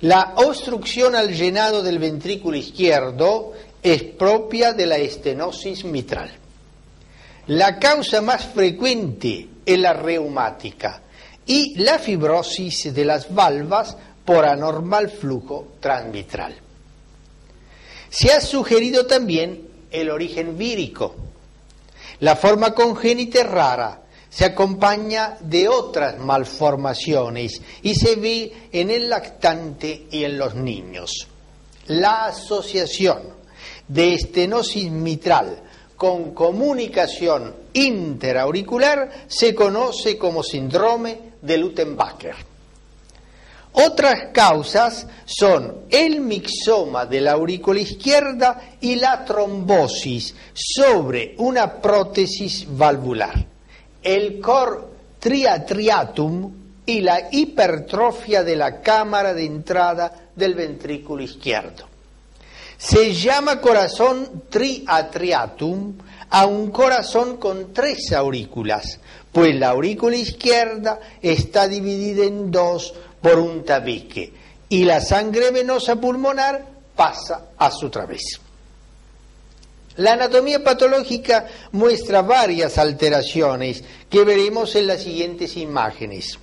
La obstrucción al llenado del ventrículo izquierdo es propia de la estenosis mitral. La causa más frecuente es la reumática y la fibrosis de las valvas por anormal flujo transmitral. Se ha sugerido también el origen vírico. La forma congénita es rara, se acompaña de otras malformaciones y se ve en el lactante y en los niños. La asociación de estenosis mitral con comunicación interauricular se conoce como síndrome de Luttenbacher. Otras causas son el mixoma de la aurícula izquierda y la trombosis sobre una prótesis valvular, el cor triatriatum y la hipertrofia de la cámara de entrada del ventrículo izquierdo. Se llama corazón triatriatum a un corazón con 3 aurículas, pues la aurícula izquierda está dividida en 2 por un tabique y la sangre venosa pulmonar pasa a su través. La anatomía patológica muestra varias alteraciones que veremos en las siguientes imágenes.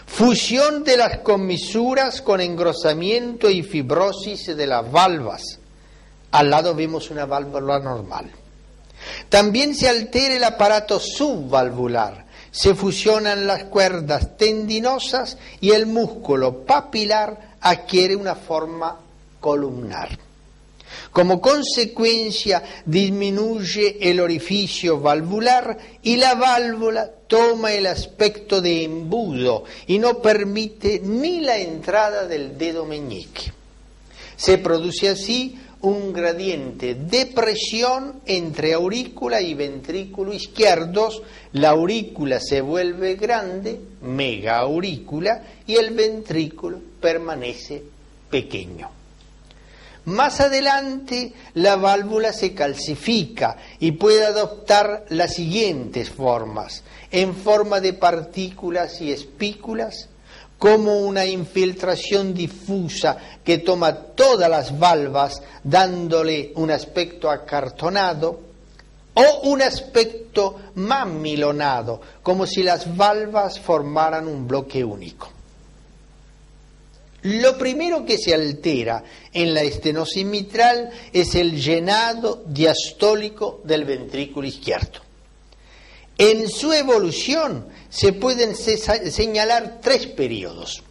Fusión de las comisuras con engrosamiento y fibrosis de las valvas. Al lado vemos una válvula normal. También se altera el aparato subvalvular. Se fusionan las cuerdas tendinosas y el músculo papilar adquiere una forma columnar. Como consecuencia disminuye el orificio valvular y la válvula toma el aspecto de embudo y no permite ni la entrada del dedo meñique. Se produce así un gradiente de presión entre aurícula y ventrículo izquierdos. La aurícula se vuelve grande, megaaurícula, y el ventrículo permanece pequeño. Más adelante la válvula se calcifica y puede adoptar las siguientes formas: en forma de partículas y espículas, como una infiltración difusa que toma todas las valvas dándole un aspecto acartonado, o un aspecto mamilonado, como si las valvas formaran un bloque único. Lo primero que se altera en la estenosis mitral es el llenado diastólico del ventrículo izquierdo. En su evolución se pueden señalar 3 periodos.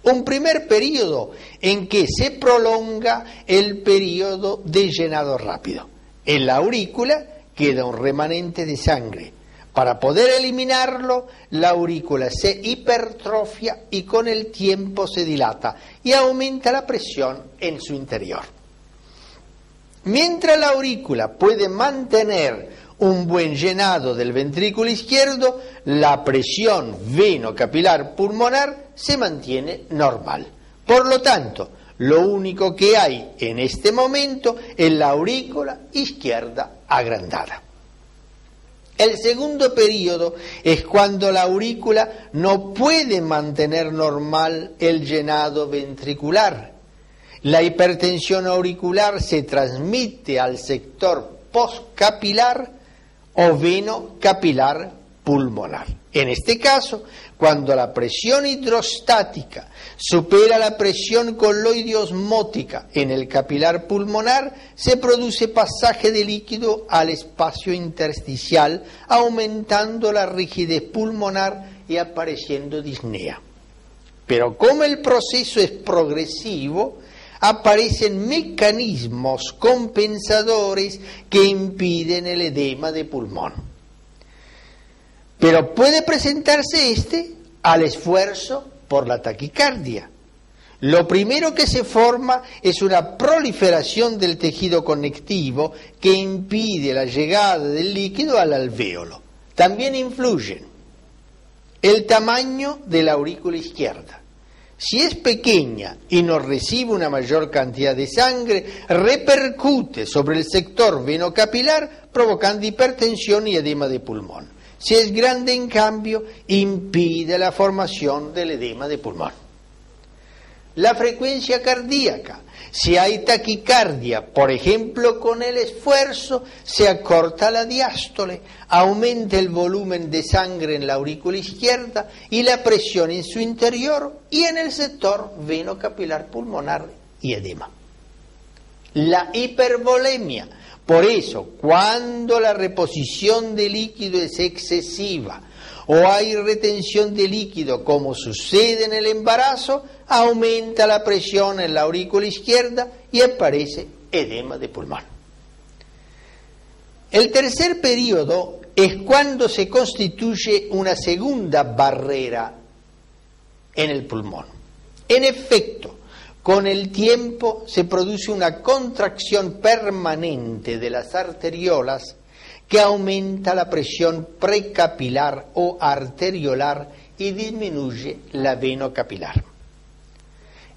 Un primer periodo en que se prolonga el periodo de llenado rápido. En la aurícula queda un remanente de sangre. Para poder eliminarlo, la aurícula se hipertrofia y con el tiempo se dilata y aumenta la presión en su interior. Mientras la aurícula puede mantener un buen llenado del ventrículo izquierdo, la presión veno-capilar pulmonar se mantiene normal. Por lo tanto, lo único que hay en este momento es la aurícula izquierda agrandada. El segundo periodo es cuando la aurícula no puede mantener normal el llenado ventricular. La hipertensión auricular se transmite al sector postcapilar o veno-capilar pulmonar. En este caso, cuando la presión hidrostática supera la presión coloidioosmótica en el capilar pulmonar, se produce pasaje de líquido al espacio intersticial, aumentando la rigidez pulmonar y apareciendo disnea. Pero como el proceso es progresivo, aparecen mecanismos compensadores que impiden el edema de pulmón. Pero puede presentarse al esfuerzo por la taquicardia. Lo primero que se forma es una proliferación del tejido conectivo que impide la llegada del líquido al alvéolo. También influyen el tamaño de la aurícula izquierda. Si es pequeña y no recibe una mayor cantidad de sangre, repercute sobre el sector venocapilar, provocando hipertensión y edema de pulmón. Si es grande, en cambio, impide la formación del edema de pulmón. La frecuencia cardíaca. Si hay taquicardia, por ejemplo, con el esfuerzo, se acorta la diástole, aumenta el volumen de sangre en la aurícula izquierda y la presión en su interior y en el sector venocapilar pulmonar y edema. La hipervolemia. Por eso, cuando la reposición de líquido es excesiva o hay retención de líquido, como sucede en el embarazo, aumenta la presión en la aurícula izquierda y aparece edema de pulmón. El tercer periodo es cuando se constituye una segunda barrera en el pulmón. En efecto, con el tiempo se produce una contracción permanente de las arteriolas que aumenta la presión precapilar o arteriolar y disminuye la venocapilar.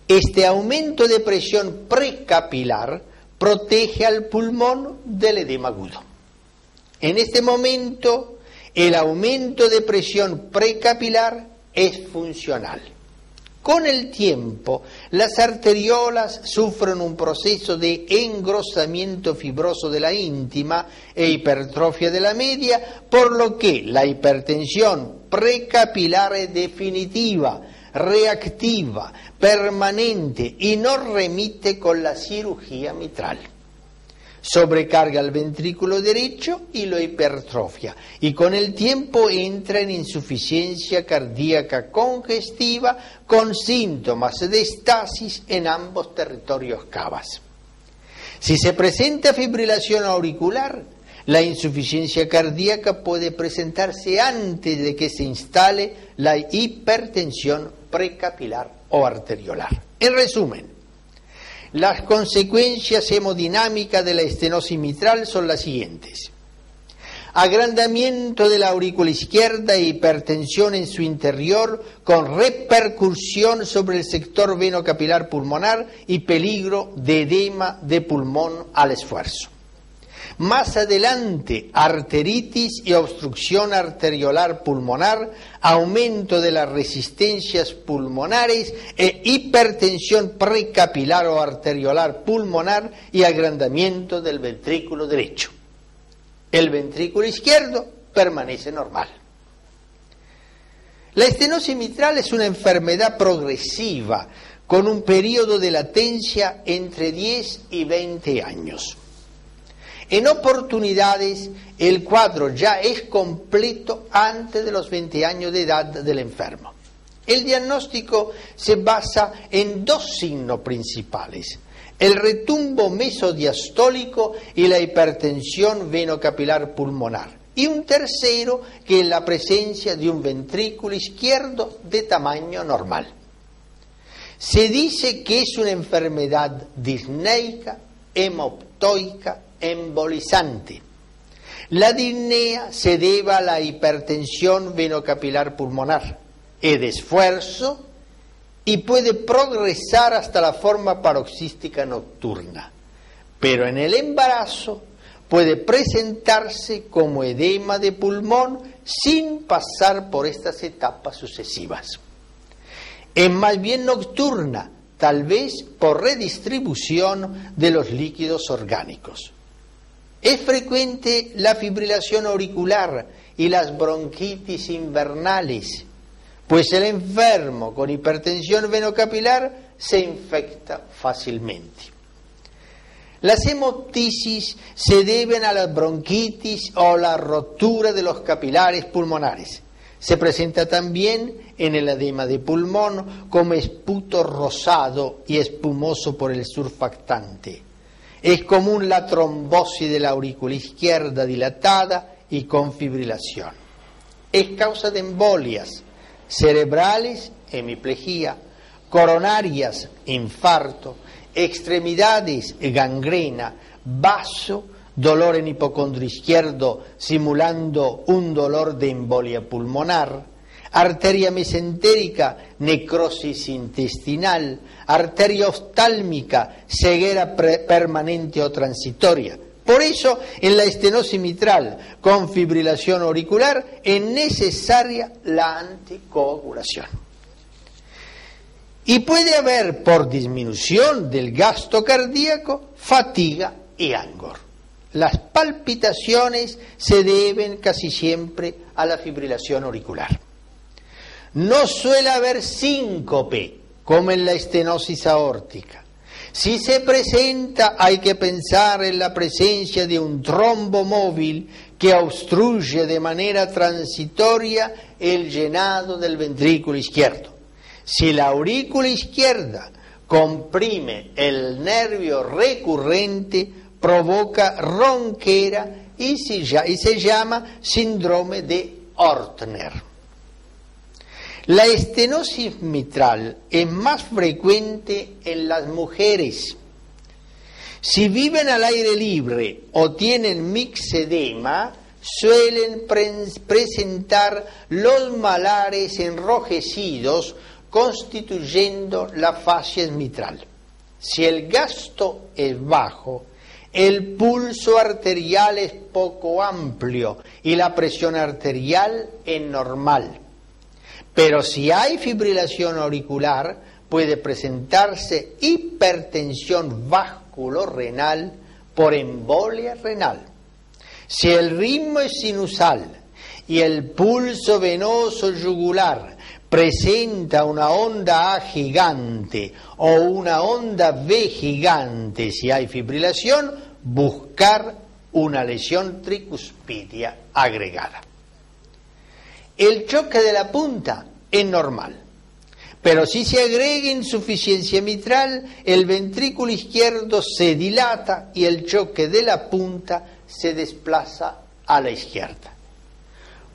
Este aumento de presión precapilar protege al pulmón del edema agudo. En este momento, el aumento de presión precapilar es funcional. Con el tiempo, las arteriolas sufren un proceso de engrosamiento fibroso de la íntima e hipertrofia de la media, por lo que la hipertensión precapilar es definitiva, reactiva, permanente y no remite con la cirugía mitral. Sobrecarga el ventrículo derecho y lo hipertrofia, y con el tiempo entra en insuficiencia cardíaca congestiva con síntomas de estasis en ambos territorios cavas. Si se presenta fibrilación auricular, la insuficiencia cardíaca puede presentarse antes de que se instale la hipertensión precapilar o arteriolar. En resumen, las consecuencias hemodinámicas de la estenosis mitral son las siguientes: agrandamiento de la aurícula izquierda e hipertensión en su interior con repercusión sobre el sector venocapilar pulmonar y peligro de edema de pulmón al esfuerzo. Más adelante, arteritis y obstrucción arteriolar pulmonar, aumento de las resistencias pulmonares e hipertensión precapilar o arteriolar pulmonar y agrandamiento del ventrículo derecho. El ventrículo izquierdo permanece normal. La estenosis mitral es una enfermedad progresiva con un periodo de latencia entre 10 y 20 años. En oportunidades, el cuadro ya es completo antes de los 20 años de edad del enfermo. El diagnóstico se basa en dos signos principales: el retumbo mesodiastólico y la hipertensión venocapilar pulmonar, y un tercero que es la presencia de un ventrículo izquierdo de tamaño normal. Se dice que es una enfermedad disneica, hemoptoica, embolizante. La disnea se debe a la hipertensión venocapilar pulmonar, es de esfuerzo y puede progresar hasta la forma paroxística nocturna, pero en el embarazo puede presentarse como edema de pulmón sin pasar por estas etapas sucesivas. Es más bien nocturna, tal vez por redistribución de los líquidos orgánicos. Es frecuente la fibrilación auricular y las bronquitis invernales, pues el enfermo con hipertensión venocapilar se infecta fácilmente. Las hemoptisis se deben a la bronquitis o la rotura de los capilares pulmonares. Se presenta también en el edema de pulmón como esputo rosado y espumoso por el surfactante. Es común la trombosis de la aurícula izquierda dilatada y con fibrilación. Es causa de embolias cerebrales, hemiplegia, coronarias, infarto, extremidades, gangrena, vaso, dolor en hipocondrio izquierdo simulando un dolor de embolia pulmonar, arteria mesentérica, necrosis intestinal, arteria oftálmica, ceguera permanente o transitoria. Por eso, en la estenosis mitral con fibrilación auricular es necesaria la anticoagulación. Y puede haber, por disminución del gasto cardíaco, fatiga y angor. Las palpitaciones se deben casi siempre a la fibrilación auricular. No suele haber síncope, como en la estenosis aórtica. Si se presenta, hay que pensar en la presencia de un trombo móvil que obstruye de manera transitoria el llenado del ventrículo izquierdo. Si la aurícula izquierda comprime el nervio recurrente, provoca ronquera y se llama síndrome de Ortner. La estenosis mitral es más frecuente en las mujeres. Si viven al aire libre o tienen mixedema, suelen presentar los malares enrojecidos, constituyendo la fascia mitral. Si el gasto es bajo, el pulso arterial es poco amplio y la presión arterial es normal. Pero si hay fibrilación auricular, puede presentarse hipertensión vasculorenal por embolia renal. Si el ritmo es sinusal y el pulso venoso yugular presenta una onda A gigante o una onda B gigante, si hay fibrilación, buscar una lesión tricuspidia agregada. El choque de la punta es normal, pero si se agrega insuficiencia mitral, el ventrículo izquierdo se dilata y el choque de la punta se desplaza a la izquierda.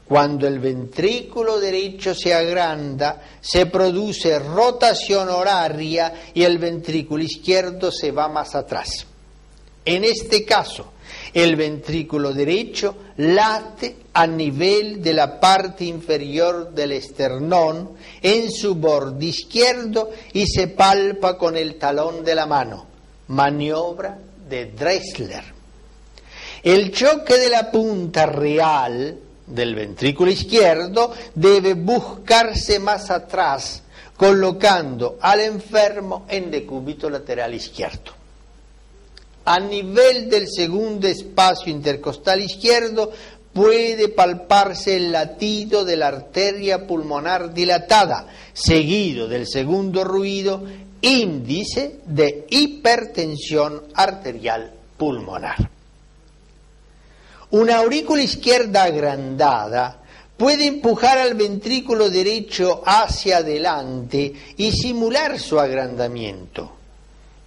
Cuando el ventrículo derecho se agranda, se produce rotación horaria y el ventrículo izquierdo se va más atrás. En este caso, el ventrículo derecho late a nivel de la parte inferior del esternón en su borde izquierdo y se palpa con el talón de la mano, maniobra de Dressler. El choque de la punta real del ventrículo izquierdo debe buscarse más atrás, colocando al enfermo en decúbito lateral izquierdo. A nivel del segundo espacio intercostal izquierdo puede palparse el latido de la arteria pulmonar dilatada, seguido del segundo ruido, índice de hipertensión arterial pulmonar. Una aurícula izquierda agrandada puede empujar al ventrículo derecho hacia adelante y simular su agrandamiento.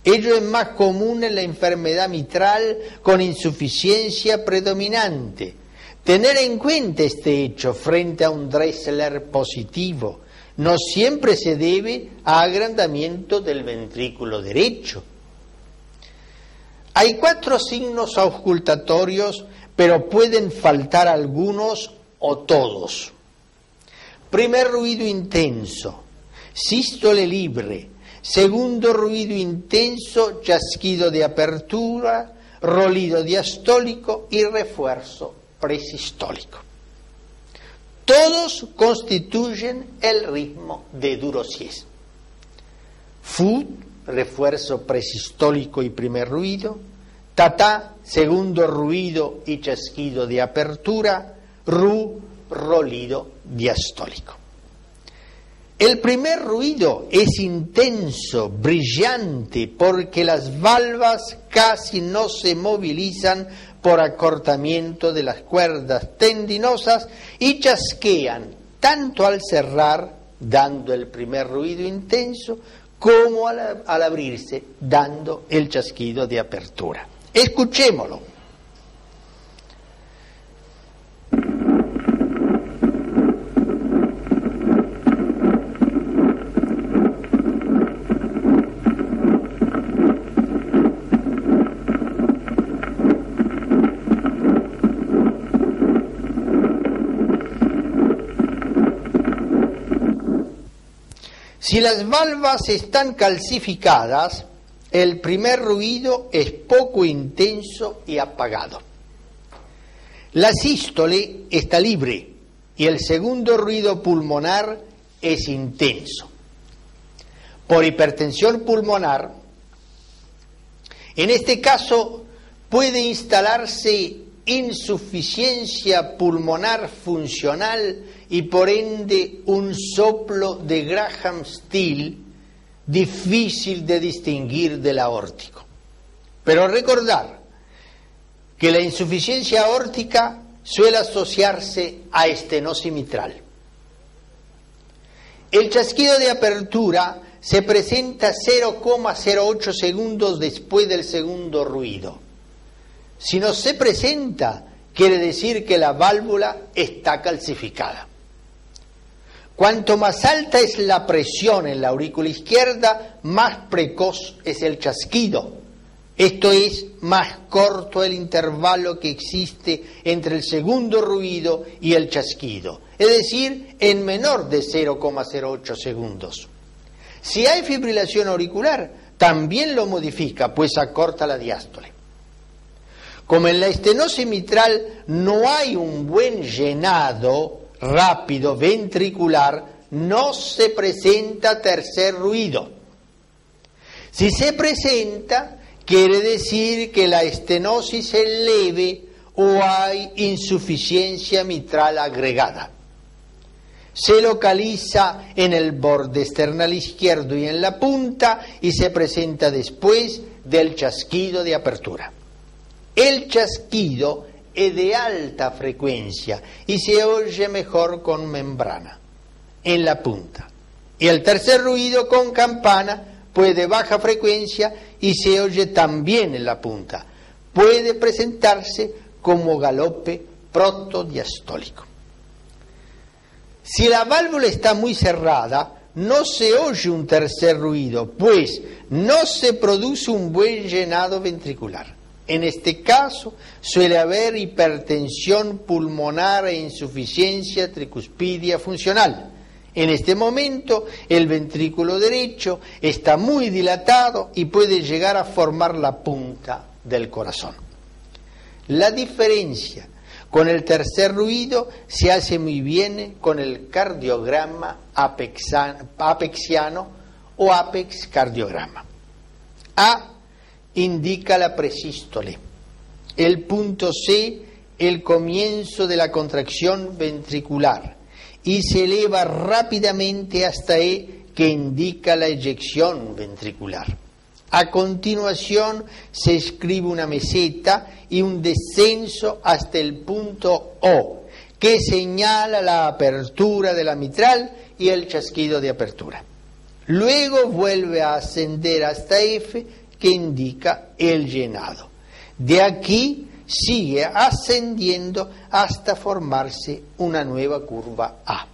Ello es más común en la enfermedad mitral con insuficiencia predominante. Tener en cuenta este hecho frente a un Dressler positivo. No siempre se debe a agrandamiento del ventrículo derecho. Hay 4 signos auscultatorios, pero pueden faltar algunos o todos. Primer ruido intenso, sístole libre. Segundo ruido intenso, chasquido de apertura, rolido diastólico y refuerzo presistólico. Todos constituyen el ritmo de Durossier. Fut, refuerzo presistólico y primer ruido. Tatá, segundo ruido y chasquido de apertura. Ru, rolido diastólico. El primer ruido es intenso, brillante, porque las valvas casi no se movilizan por acortamiento de las cuerdas tendinosas y chasquean tanto al cerrar, dando el primer ruido intenso, como al abrirse, dando el chasquido de apertura. Escuchémoslo. Si las valvas están calcificadas, el primer ruido es poco intenso y apagado. La sístole está libre y el segundo ruido pulmonar es intenso. por hipertensión pulmonar, en este caso puede instalarse insuficiencia pulmonar funcional y por ende un soplo de Graham-Still difícil de distinguir del aórtico. Pero recordar que la insuficiencia aórtica suele asociarse a estenosis mitral. El chasquido de apertura se presenta 0,08 segundos después del segundo ruido. Si no se presenta, quiere decir que la válvula está calcificada. Cuanto más alta es la presión en la aurícula izquierda, más precoz es el chasquido. Esto es, más corto el intervalo que existe entre el segundo ruido y el chasquido, es decir, en menor de 0,08 segundos. Si hay fibrilación auricular, también lo modifica, pues acorta la diástole. Como en la estenosis mitral no hay un buen llenado rápido ventricular, no se presenta tercer ruido. Si se presenta, quiere decir que la estenosis es leve o hay insuficiencia mitral agregada. Se localiza en el borde esternal izquierdo y en la punta y se presenta después del chasquido de apertura. El chasquido es de alta frecuencia y se oye mejor con membrana en la punta. Y el tercer ruido con campana puede de baja frecuencia y se oye también en la punta. Puede presentarse como galope protodiastólico. Si la válvula está muy cerrada, no se oye un tercer ruido, pues no se produce un buen llenado ventricular. En este caso suele haber hipertensión pulmonar e insuficiencia tricuspidia funcional. En este momento el ventrículo derecho está muy dilatado y puede llegar a formar la punta del corazón. La diferencia con el tercer ruido se hace muy bien con el cardiograma apexiano o apex cardiograma. A indica la presístole. El punto C, el comienzo de la contracción ventricular, y se eleva rápidamente hasta E, que indica la eyección ventricular. A continuación se escribe una meseta y un descenso hasta el punto O, que señala la apertura de la mitral y el chasquido de apertura. Luego vuelve a ascender hasta F, que indica el llenado. De aquí sigue ascendiendo hasta formarse una nueva curva A.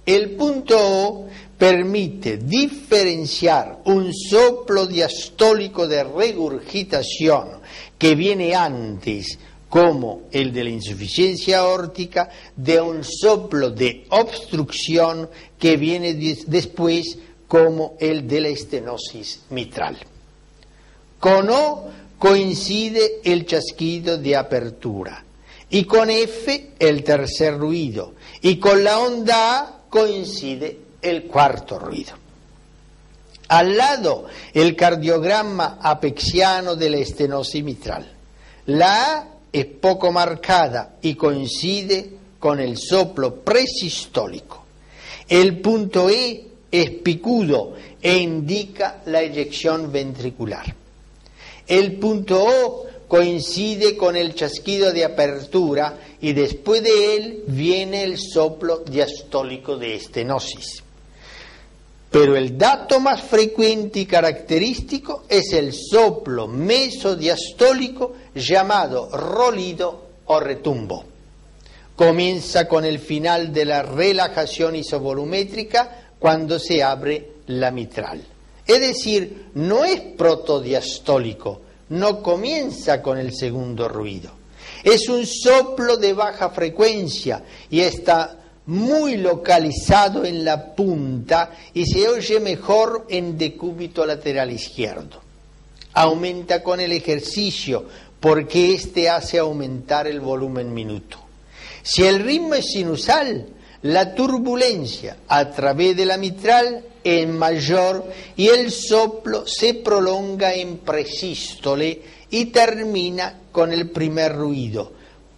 El punto O permite diferenciar un soplo diastólico de regurgitación que viene antes, como el de la insuficiencia aórtica, de un soplo de obstrucción que viene después, como el de la estenosis mitral. Con O coincide el chasquido de apertura, y con F el tercer ruido, y con la onda A coincide el cuarto ruido. Al lado, el cardiograma apexiano de la estenosis mitral. La A es poco marcada y coincide con el soplo presistólico. El punto E es picudo e indica la eyección ventricular. El punto O coincide con el chasquido de apertura y después de él viene el soplo diastólico de estenosis. Pero el dato más frecuente y característico es el soplo mesodiastólico llamado rolido o retumbo. Comienza con el final de la relajación isovolumétrica cuando se abre la mitral. Es decir, no es protodiastólico, no comienza con el segundo ruido. Es un soplo de baja frecuencia y está muy localizado en la punta y se oye mejor en decúbito lateral izquierdo. Aumenta con el ejercicio porque este hace aumentar el volumen minuto. Si el ritmo es sinusal, la turbulencia a través de la mitral es mayor y el soplo se prolonga en presístole y termina con el primer ruido.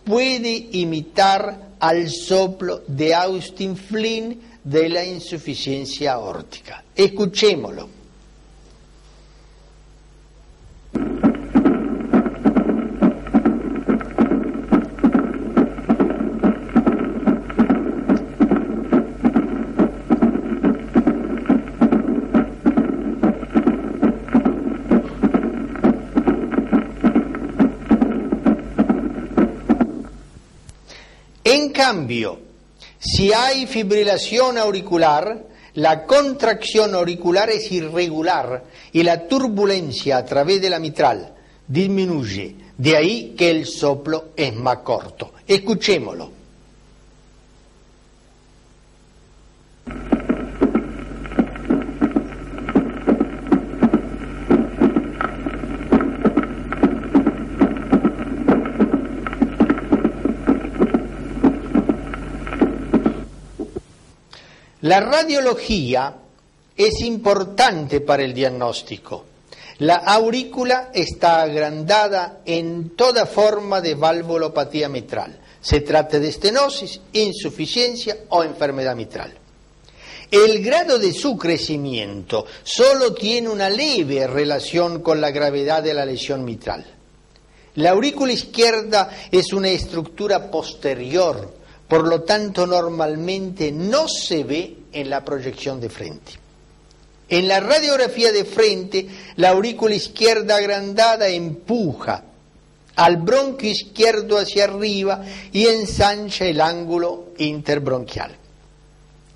Puede imitar al soplo de Austin Flint de la insuficiencia aórtica. Escuchémoslo. En cambio, si hay fibrilación auricular, la contracción auricular es irregular y la turbulencia a través de la mitral disminuye. De ahí que el soplo es más corto. Escuchémoslo. La radiología es importante para el diagnóstico. La aurícula está agrandada en toda forma de valvulopatía mitral. Se trata de estenosis, insuficiencia o enfermedad mitral. El grado de su crecimiento solo tiene una leve relación con la gravedad de la lesión mitral. La aurícula izquierda es una estructura posterior, por lo tanto normalmente no se ve en la proyección de frente. En la radiografía de frente, la aurícula izquierda agrandada empuja al bronquio izquierdo hacia arriba y ensancha el ángulo interbronquial.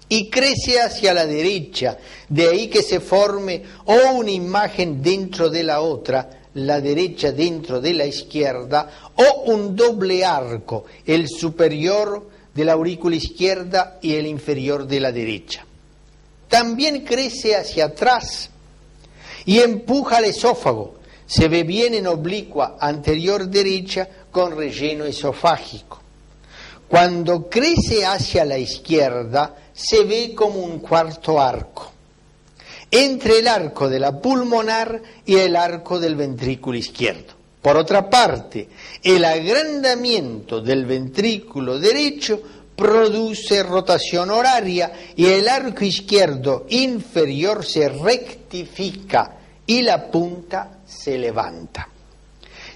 Y crece hacia la derecha, de ahí que se forme o una imagen dentro de la otra, la derecha dentro de la izquierda, o un doble arco, el superior de la aurícula izquierda y el inferior de la derecha. También crece hacia atrás y empuja al esófago. Se ve bien en oblicua anterior derecha con relleno esofágico. Cuando crece hacia la izquierda, se ve como un cuarto arco, entre el arco de la pulmonar y el arco del ventrículo izquierdo. Por otra parte, el agrandamiento del ventrículo derecho produce rotación horaria y el arco izquierdo inferior se rectifica y la punta se levanta.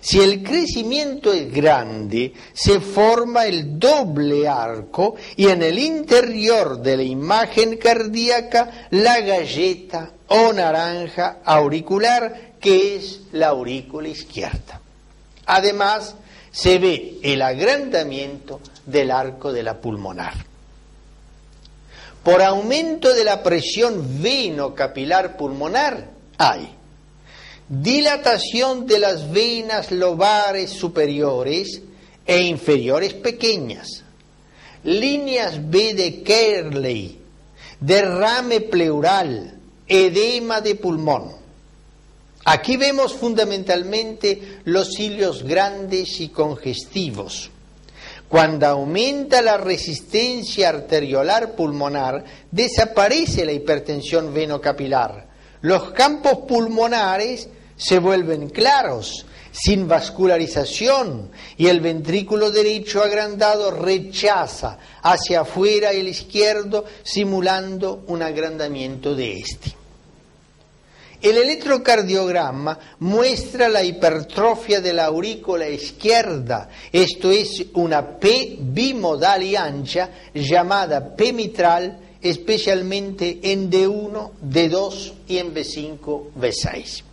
Si el crecimiento es grande, se forma el doble arco y en el interior de la imagen cardíaca la galleta o naranja auricular, que es la aurícula izquierda. Además, se ve el agrandamiento del arco de la pulmonar. Por aumento de la presión venocapilar pulmonar hay dilatación de las venas lobares superiores e inferiores pequeñas, líneas B de Kerley, derrame pleural, edema de pulmón. Aquí vemos fundamentalmente los cilios grandes y congestivos. Cuando aumenta la resistencia arteriolar pulmonar, desaparece la hipertensión venocapilar. Los campos pulmonares se vuelven claros, sin vascularización, y el ventrículo derecho agrandado rechaza hacia afuera el izquierdo, simulando un agrandamiento de este. El electrocardiograma muestra la hipertrofia de la aurícula izquierda, esto es una P bimodal y ancha llamada P mitral, especialmente en D1, D2 y en B5, B6.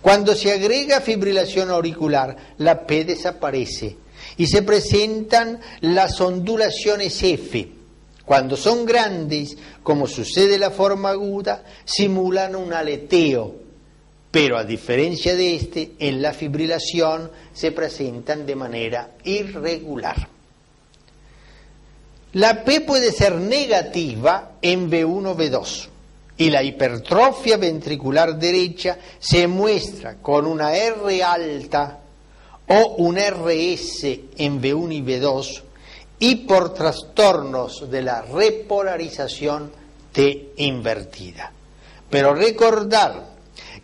Cuando se agrega fibrilación auricular, la P desaparece y se presentan las ondulaciones F. Cuando son grandes, como sucede en la forma aguda, simulan un aleteo, pero a diferencia de este, en la fibrilación se presentan de manera irregular. La P puede ser negativa en B1, B2 y la hipertrofia ventricular derecha se muestra con una R alta o un RS en B1 y B2 y por trastornos de la repolarización T invertida. Pero recordar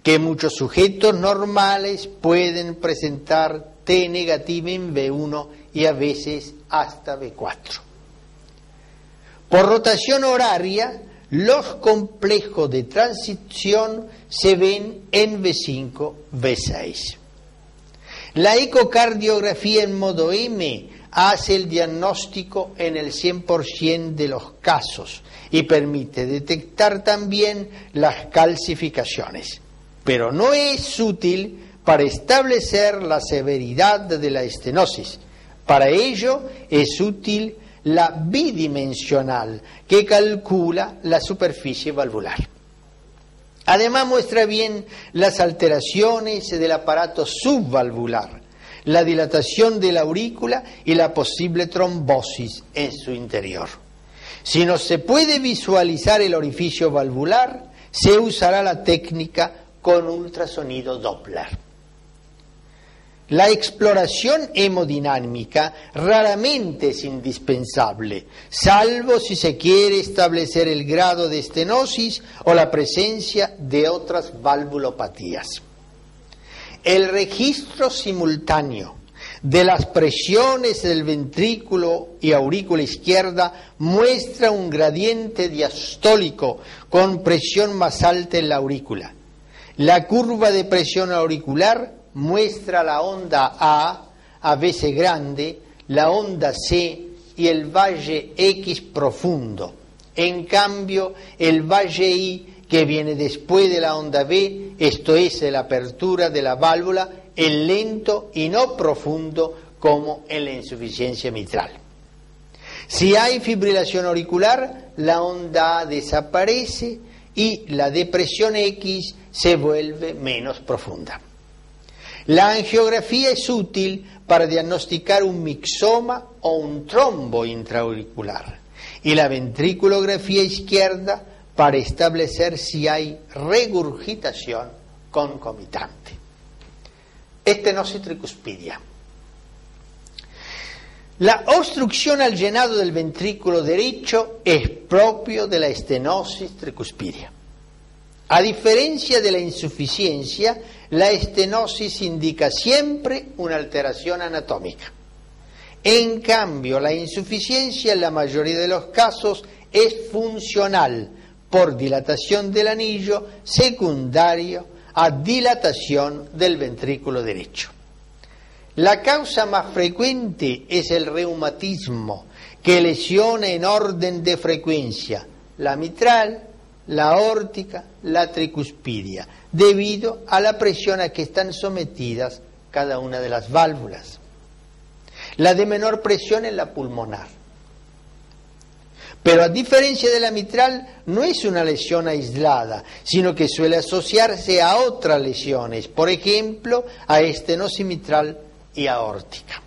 que muchos sujetos normales pueden presentar T negativa en B1 y a veces hasta B4. Por rotación horaria, los complejos de transición se ven en B5, B6. La ecocardiografía en modo M hace el diagnóstico en el 100% de los casos y permite detectar también las calcificaciones, pero no es útil para establecer la severidad de la estenosis. Para ello es útil la bidimensional, que calcula la superficie valvular. Además muestra bien las alteraciones del aparato subvalvular, la dilatación de la aurícula y la posible trombosis en su interior. Si no se puede visualizar el orificio valvular, se usará la técnica con ultrasonido Doppler. La exploración hemodinámica raramente es indispensable, salvo si se quiere establecer el grado de estenosis o la presencia de otras valvulopatías. El registro simultáneo de las presiones del ventrículo y aurícula izquierda muestra un gradiente diastólico con presión más alta en la aurícula. La curva de presión auricular muestra la onda A veces grande, la onda C y el valle X profundo. En cambio, el valle I, que viene después de la onda B, esto es, la apertura de la válvula, es lento y no profundo como en la insuficiencia mitral. Si hay fibrilación auricular, la onda A desaparece y la depresión X se vuelve menos profunda. La angiografía es útil para diagnosticar un mixoma o un trombo intraauricular y la ventriculografía izquierda para establecer si hay regurgitación concomitante. Estenosis tricuspidia. La obstrucción al llenado del ventrículo derecho es propio de la estenosis tricuspidia. A diferencia de la insuficiencia, la estenosis indica siempre una alteración anatómica. En cambio, la insuficiencia en la mayoría de los casos es funcional por dilatación del anillo secundario a dilatación del ventrículo derecho. La causa más frecuente es el reumatismo, que lesiona en orden de frecuencia la mitral, la aórtica, la tricuspidia, debido a la presión a que están sometidas cada una de las válvulas. La de menor presión es la pulmonar. Pero a diferencia de la mitral, no es una lesión aislada, sino que suele asociarse a otras lesiones, por ejemplo, a estenosis mitral y aórtica.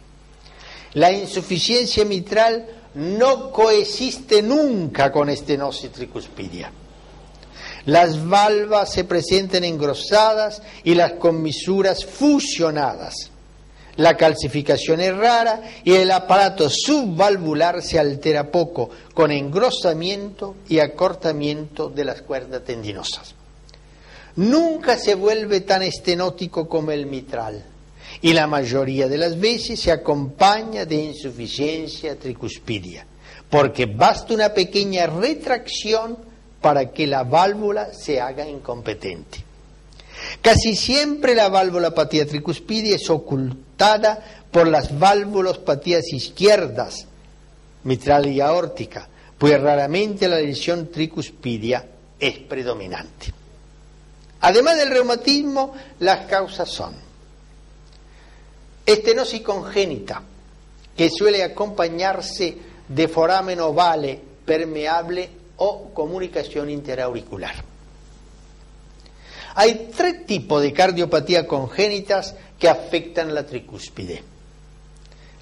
La insuficiencia mitral no coexiste nunca con estenosis tricuspidia. Las valvas se presentan engrosadas y las comisuras fusionadas. La calcificación es rara y el aparato subvalvular se altera poco, con engrosamiento y acortamiento de las cuerdas tendinosas. Nunca se vuelve tan estenótico como el mitral y la mayoría de las veces se acompaña de insuficiencia tricuspidia, porque basta una pequeña retracción para que la válvula se haga incompetente. Casi siempre la valvulopatía tricuspidia es ocultada por las valvulopatías izquierdas, mitral y aórtica, pues raramente la lesión tricuspidia es predominante. Además del reumatismo, las causas son estenosis congénita, que suele acompañarse de foramen ovale permeable o comunicación interauricular. Hay tres tipos de cardiopatía congénitas que afectan la tricúspide.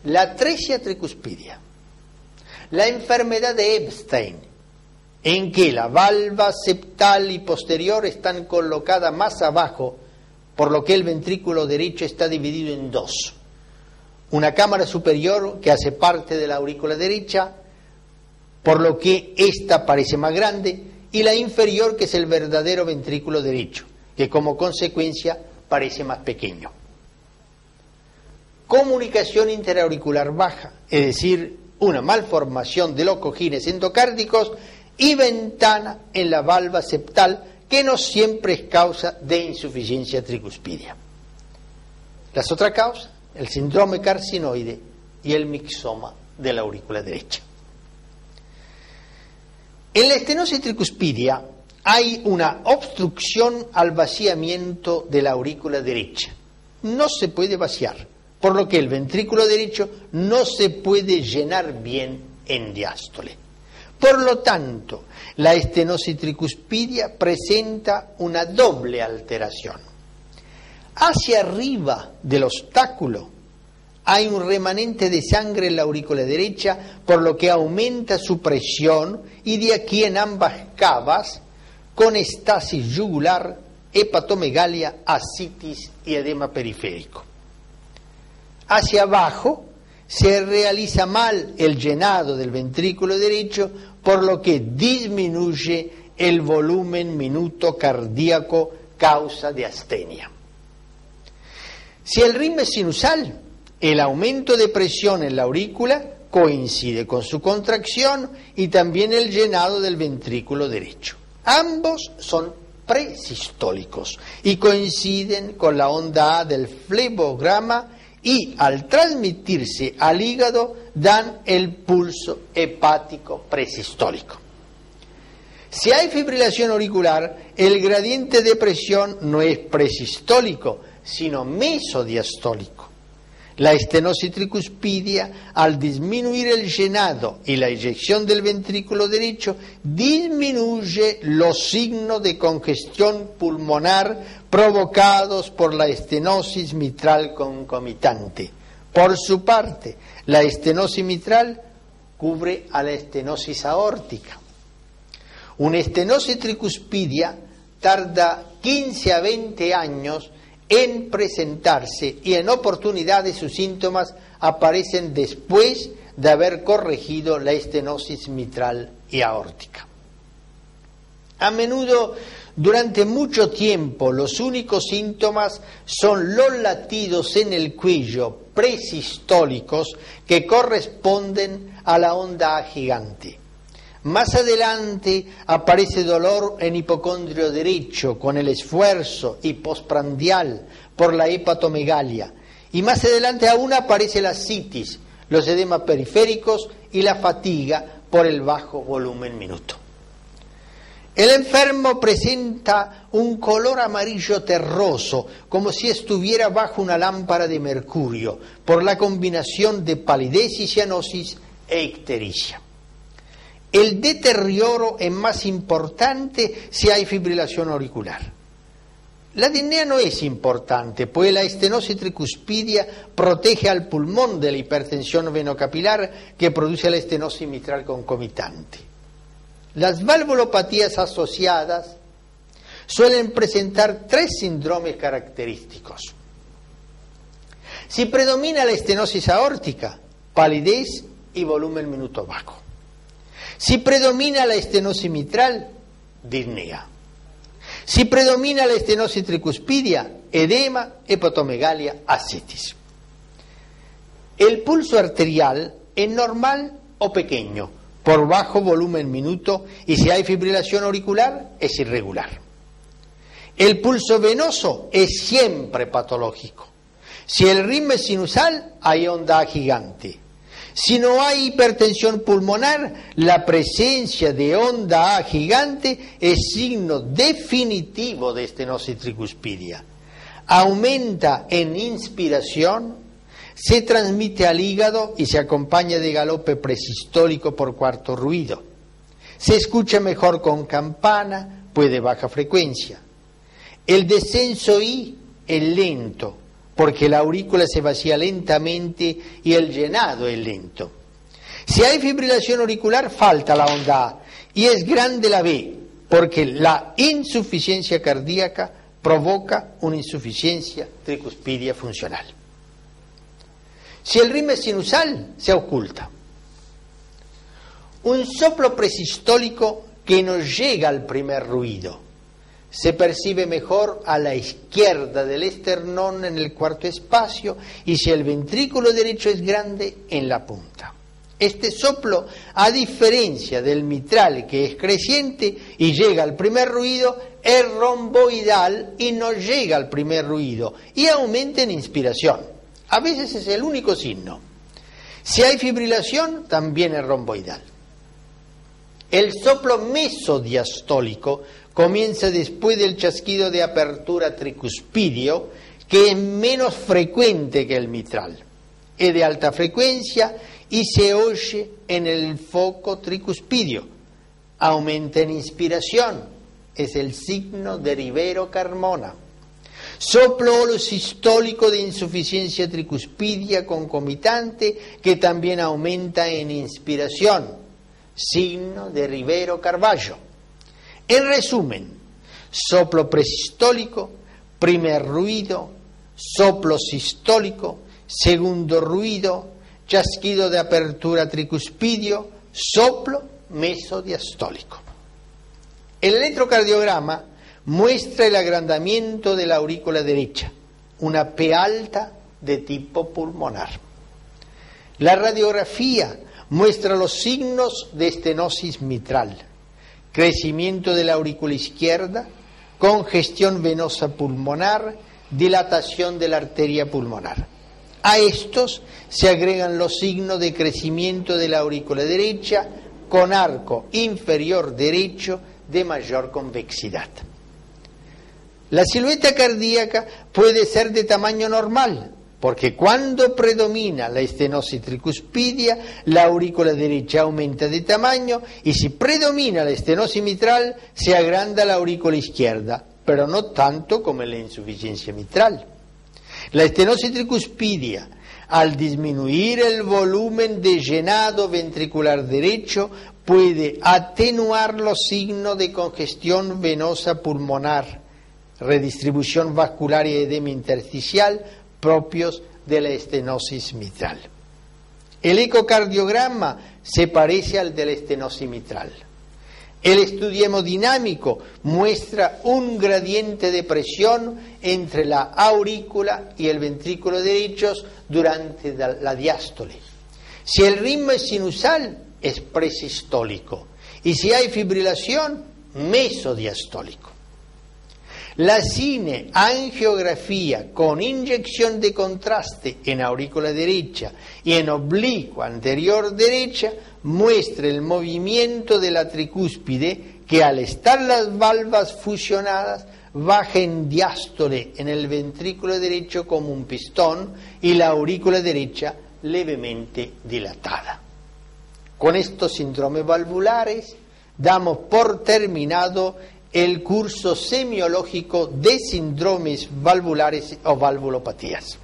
La atresia tricuspidia, la enfermedad de Epstein, en que la valva septal y posterior están colocadas más abajo, por lo que el ventrículo derecho está dividido en dos. una cámara superior que hace parte de la aurícula derecha, por lo que ésta parece más grande, y la inferior, que es el verdadero ventrículo derecho, que como consecuencia parece más pequeño. Comunicación interauricular baja, es decir, una malformación de los cojines endocárdicos y ventana en la valva septal, que no siempre es causa de insuficiencia tricuspidia. Las otras causas, el síndrome carcinoide y el mixoma de la aurícula derecha. En la estenosis tricuspidia hay una obstrucción al vaciamiento de la aurícula derecha. No se puede vaciar, por lo que el ventrículo derecho no se puede llenar bien en diástole. Por lo tanto, la estenosis tricuspidia presenta una doble alteración. Hacia arriba del obstáculo hay un remanente de sangre en la aurícula derecha, por lo que aumenta su presión, y de aquí en ambas cavas, con estasis yugular, hepatomegalia, ascitis y edema periférico. Hacia abajo se realiza mal el llenado del ventrículo derecho, por lo que disminuye el volumen minuto cardíaco, causa de astenia. Si el ritmo es sinusal, el aumento de presión en la aurícula coincide con su contracción y también el llenado del ventrículo derecho. Ambos son presistólicos y coinciden con la onda A del flebograma, y al transmitirse al hígado dan el pulso hepático presistólico. Si hay fibrilación auricular, el gradiente de presión no es presistólico, sino mesodiastólico. La estenosis tricuspidia, al disminuir el llenado y la eyección del ventrículo derecho, disminuye los signos de congestión pulmonar provocados por la estenosis mitral concomitante. Por su parte, la estenosis mitral cubre a la estenosis aórtica. Una estenosis tricuspidia tarda 15 a 20 años en presentarse, y en oportunidades sus síntomas aparecen después de haber corregido la estenosis mitral y aórtica. A menudo, durante mucho tiempo, los únicos síntomas son los latidos en el cuello presistólicos que corresponden a la onda A gigante. Más adelante aparece dolor en hipocondrio derecho con el esfuerzo y postprandial por la hepatomegalia. Y más adelante aún aparece la ascitis, los edemas periféricos y la fatiga por el bajo volumen minuto. El enfermo presenta un color amarillo terroso, como si estuviera bajo una lámpara de mercurio, por la combinación de palidez y cianosis e ictericia. El deterioro es más importante si hay fibrilación auricular. La disnea no es importante, pues la estenosis tricuspidia protege al pulmón de la hipertensión venocapilar que produce la estenosis mitral concomitante. Las valvulopatías asociadas suelen presentar 3 síndromes característicos. Si predomina la estenosis aórtica, palidez y volumen minuto bajo. Si predomina la estenosis mitral, disnea. Si predomina la estenosis tricuspidia, edema, hepatomegalia, ascitis. El pulso arterial es normal o pequeño, por bajo volumen minuto, y si hay fibrilación auricular, es irregular. El pulso venoso es siempre patológico. Si el ritmo es sinusal, hay onda A gigante. Si no hay hipertensión pulmonar, la presencia de onda A gigante es signo definitivo de estenosis tricuspidia. Aumenta en inspiración, se transmite al hígado y se acompaña de galope presistólico por cuarto ruido. Se escucha mejor con campana, pues de baja frecuencia. El descenso I es lento, porque la aurícula se vacía lentamente y el llenado es lento. Si hay fibrilación auricular, falta la onda A y es grande la B, porque la insuficiencia cardíaca provoca una insuficiencia tricuspidia funcional. Si el ritmo es sinusal, se oculta. Un soplo presistólico que no llega al primer ruido se percibe mejor a la izquierda del esternón en el cuarto espacio y si el ventrículo derecho es grande, en la punta. Este soplo, a diferencia del mitral que es creciente y llega al primer ruido, es romboidal y no llega al primer ruido y aumenta en inspiración. A veces es el único signo. Si hay fibrilación, también es romboidal. El soplo mesodiastólico comienza después del chasquido de apertura tricuspidio, que es menos frecuente que el mitral. Es de alta frecuencia y se oye en el foco tricuspidio. Aumenta en inspiración, es el signo de Rivero-Carmona. Soplo holosistólico de insuficiencia tricuspidia concomitante que también aumenta en inspiración, signo de Rivero-Carballo. En resumen, soplo presistólico, primer ruido, soplo sistólico, segundo ruido, chasquido de apertura tricuspidio, soplo mesodiastólico. El electrocardiograma muestra el agrandamiento de la aurícula derecha, una P alta de tipo pulmonar. La radiografía muestra los signos de estenosis mitral, crecimiento de la aurícula izquierda, congestión venosa pulmonar, dilatación de la arteria pulmonar. A estos se agregan los signos de crecimiento de la aurícula derecha con arco inferior derecho de mayor convexidad. La silueta cardíaca puede ser de tamaño normal, porque cuando predomina la estenosis tricuspidia, la aurícula derecha aumenta de tamaño y si predomina la estenosis mitral, se agranda la aurícula izquierda, pero no tanto como en la insuficiencia mitral. La estenosis tricuspidia, al disminuir el volumen de llenado ventricular derecho, puede atenuar los signos de congestión venosa pulmonar, redistribución vascular y edema intersticial propios de la estenosis mitral. El ecocardiograma se parece al de la estenosis mitral. El estudio hemodinámico muestra un gradiente de presión entre la aurícula y el ventrículo derechos durante la diástole. Si el ritmo es sinusal, es presistólico, y si hay fibrilación, mesodiastólico. La cineangiografía con inyección de contraste en aurícula derecha y en oblicua anterior derecha muestra el movimiento de la tricúspide que al estar las valvas fusionadas baja en diástole en el ventrículo derecho como un pistón y la aurícula derecha levemente dilatada. Con estos síndromes valvulares damos por terminado el curso semiológico de síndromes valvulares o valvulopatías.